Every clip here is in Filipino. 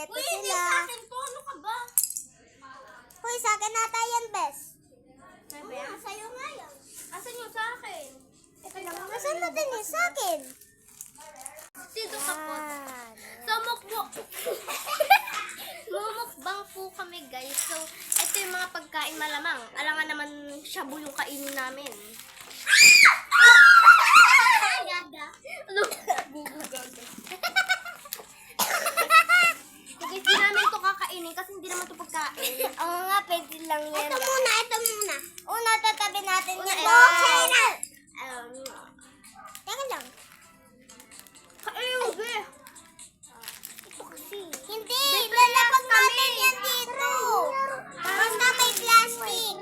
Ito Uy, hindi sila. sa akin to. Ano ka ba? Hoy, sa akin nata yan, bes. Sabi yan? Sa'yo nga yan. Asan yung sa akin? Ito lang. Nasaan natin yung sa akin? Dito ka po. Yan. So, mumukbang po kami, guys. So, ito yung mga pagkain malamang. Alangan naman shabu yung kainin namin. Gaga. Ano? Gaga. Guys, di namin to kakainin kasi hindi naman to pagkain. Oo nga, pwede lang yan. Ito muna. Una, tatabi natin Una, yung ito. box. Teka lang. Kain, be. Ito kasi. Hindi, lalapag natin yan dito. Basta may plastic.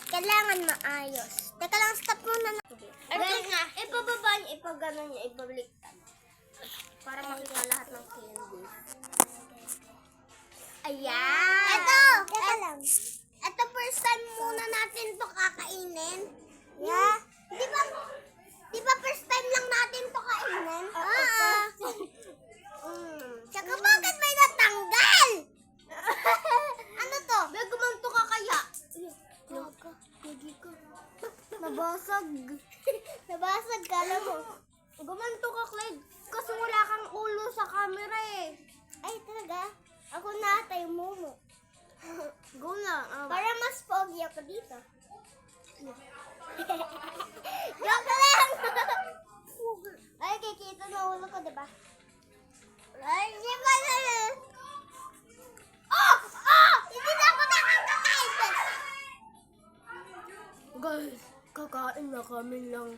Kailangan maayos. Teka lang, stop muna na. Ito nga, ipababa niya, ipagano niya, ibabaliktad. Para makita lahat ng candy. Ayan! Ito! Teka lang. Ito first time muna natin to kakainin. Yeah. Di ba first time lang natin to kainin? Oo. Tsaka bakit may natanggal? Ano to? Begumanto ka kaya? Hindi ko. Nabasag. Nabasag ka lang mo. Gumanto ka, Clyde. Kasi wala kang ulo sa camera eh. Ay, talaga? Ako na tayo momo. Go na. Para mas pogi ako dito. Joke lang! Ay, kikita na ulo ko, diba? Ay, di ba na? Oh! Oh! Hindi na ako nakakakain! Guys, kakain na kami lang.